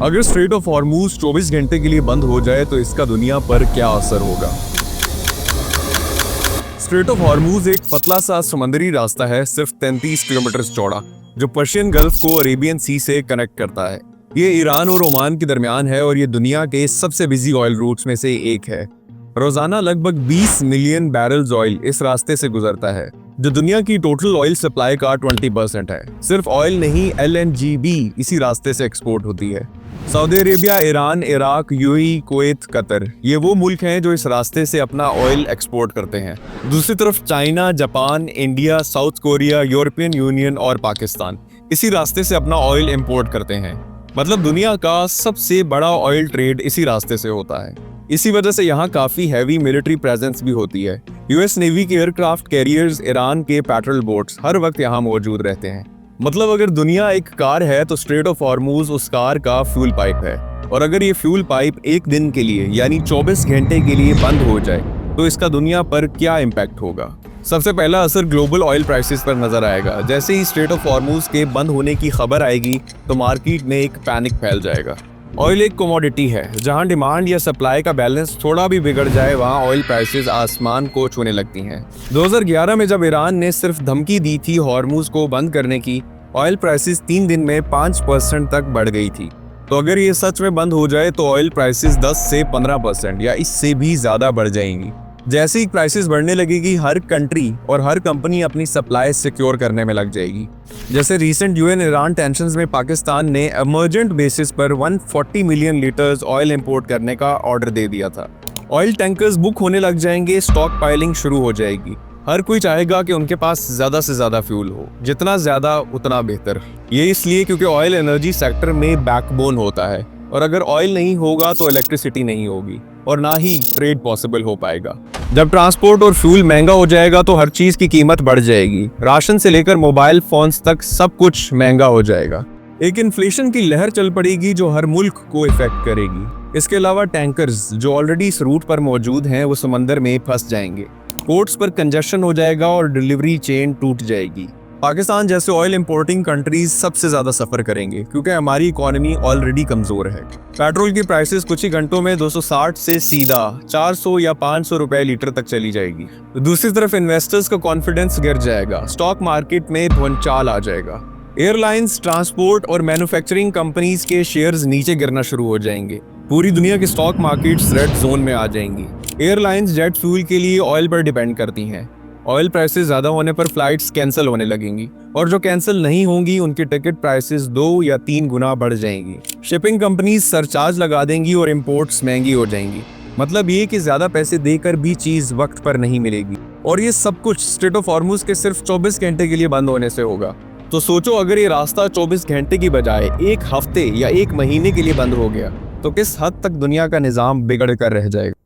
अगर straight of Hormuz 24 घंटे के लिए बंद हो जाए तो इसका दुनिया पर क्या असर होगा। स्ट्रेट ऑफ हॉर्मूज एक पतला सा समुद्री रास्ता है, सिर्फ 33 किलोमीटर चौड़ा, जो पर्शियन गल्फ को अरेबियन सी से कनेक्ट करता है। ये ईरान और ओमान के दरमियान है और ये दुनिया के सबसे बिजी ऑयल रूट्स में से एक है। रोजाना लगभग 20 मिलियन बैरल्स ऑयल इस रास्ते से गुजरता है, जो दुनिया की टोटल ऑयल सप्लाई का 20% है। सिर्फ ऑयल नहीं, LNG भी इसी रास्ते से एक्सपोर्ट होती है। Saudi Arabia, Iran, Iraq, UAE, Kuwait, Qatar, ये वो मुल्क हैं जो इस रास्ते से अपना ऑयल एक्सपोर्ट करते हैं। दूसरी तरफ China, Japan, India, south Korea, European union और पाकिस्तान इसी रास्ते से अपना ऑयल इंपोर्ट करते हैं। मतलब दुनिया का सबसे बड़ा ऑयल ट्रेड इसी रास्ते से होता है। इसी वजह से यहाँ काफी हैवी मिलिट्री प्रेजेंस भी होती है। यूएस नेवी के एयरक्राफ्ट कैरियर्स, ईरान के पेट्रोल बोट्स हर वक्त यहाँ मौजूद रहते हैं। मतलब अगर दुनिया एक कार है तो स्ट्रेट ऑफ हॉर्मूज उस कार का फ्यूल पाइप है। और अगर ये फ्यूल पाइप एक दिन के लिए यानी 24 घंटे के लिए बंद हो जाए तो इसका दुनिया पर क्या इम्पैक्ट होगा। सबसे पहला असर ग्लोबल ऑयल प्राइसेस पर नजर आएगा। जैसे ही स्ट्रेट ऑफ हॉर्मूज के बंद होने की खबर आएगी तो मार्केट में एक पैनिक फैल जाएगा। ऑयल एक कमोडिटी है, जहां डिमांड या सप्लाई का बैलेंस थोड़ा भी बिगड़ जाए वहां ऑयल प्राइसेस आसमान को छूने लगती हैं। 2011 में जब ईरान ने सिर्फ धमकी दी थी हॉर्मूज को बंद करने की, ऑयल प्राइसेस 3 दिन में 5% तक बढ़ गई थी। तो अगर ये सच में बंद हो जाए तो ऑयल प्राइसेस 10 से 15% या इससे भी ज्यादा बढ़ जाएंगी। जैसे ही प्राइसेस बढ़ने लगेगी, हर कंट्री और हर कंपनी अपनी सप्लाई सिक्योर करने में लग जाएगी। जैसे रीसेंट यूएन ईरान टेंशंस में पाकिस्तान ने इमरजेंट बेसिस पर 140 मिलियन लीटर्स ऑयल इंपोर्ट करने का ऑर्डर दे दिया था। ऑयल टैंकर्स बुक होने लग जाएंगे, स्टॉक पाइलिंग शुरू हो जाएगी। हर कोई चाहेगा कि उनके पास ज्यादा से ज्यादा फ्यूल हो, जितना ज्यादा उतना बेहतर। ये इसलिए क्योंकि ऑयल एनर्जी सेक्टर में बैकबोन होता है और अगर ऑयल नहीं होगा तो इलेक्ट्रिसिटी नहीं होगी और ना ही ट्रेड पॉसिबल हो पाएगा। जब ट्रांसपोर्ट और फ्यूल महंगा हो जाएगा तो हर चीज की कीमत बढ़ जाएगी। राशन से लेकर मोबाइल फोन्स तक सब कुछ महंगा हो जाएगा। एक इन्फ्लेशन की लहर चल पड़ेगी जो हर मुल्क को इफेक्ट करेगी। इसके अलावा टैंकर्स जो ऑलरेडी इस रूट पर मौजूद हैं वो समंदर में फंस जाएंगे। पोर्ट्स पर कंजेशन हो जाएगा और डिलीवरी चेन टूट जाएगी। पाकिस्तान जैसे ऑयल इंपोर्टिंग कंट्रीज सबसे ज्यादा सफर करेंगे क्योंकि हमारी इकोनॉमी ऑलरेडी कमजोर है। पेट्रोल की प्राइसेस कुछ ही घंटों में 260 से सीधा 400 या 500 रुपए लीटर तक चली जाएगी। दूसरी तरफ इन्वेस्टर्स का कॉन्फिडेंस गिर जाएगा, स्टॉक मार्केट में भूचाल आ जाएगा। एयरलाइंस, ट्रांसपोर्ट और मैन्युफैक्चरिंग कंपनीज के शेयर्स नीचे गिरना शुरू हो जाएंगे। पूरी दुनिया के स्टॉक मार्केट्स रेड जोन में आ जाएंगी। एयरलाइंस जेट फ्यूल के लिए ऑयल पर डिपेंड करती हैं। ऑयल प्राइसेस ज्यादा होने पर फ्लाइट्स कैंसिल होने लगेंगी और जो कैंसिल नहीं होंगी उनकी टिकट प्राइसेस 2 या 3 गुना बढ़ जाएंगी। शिपिंग कंपनीज सरचार्ज लगा देंगी और इंपोर्ट्स महंगी हो जाएंगी। मतलब ये कि ज्यादा पैसे देकर भी चीज वक्त पर नहीं मिलेगी। और ये सब कुछ स्ट्रेट ऑफ हॉर्मूज के सिर्फ 24 घंटे के लिए बंद होने से होगा। तो सोचो अगर ये रास्ता 24 घंटे की बजाय 1 हफ्ते या 1 महीने के लिए बंद हो गया तो किस हद तक दुनिया का निजाम बिगड़ कर रह जाएगा।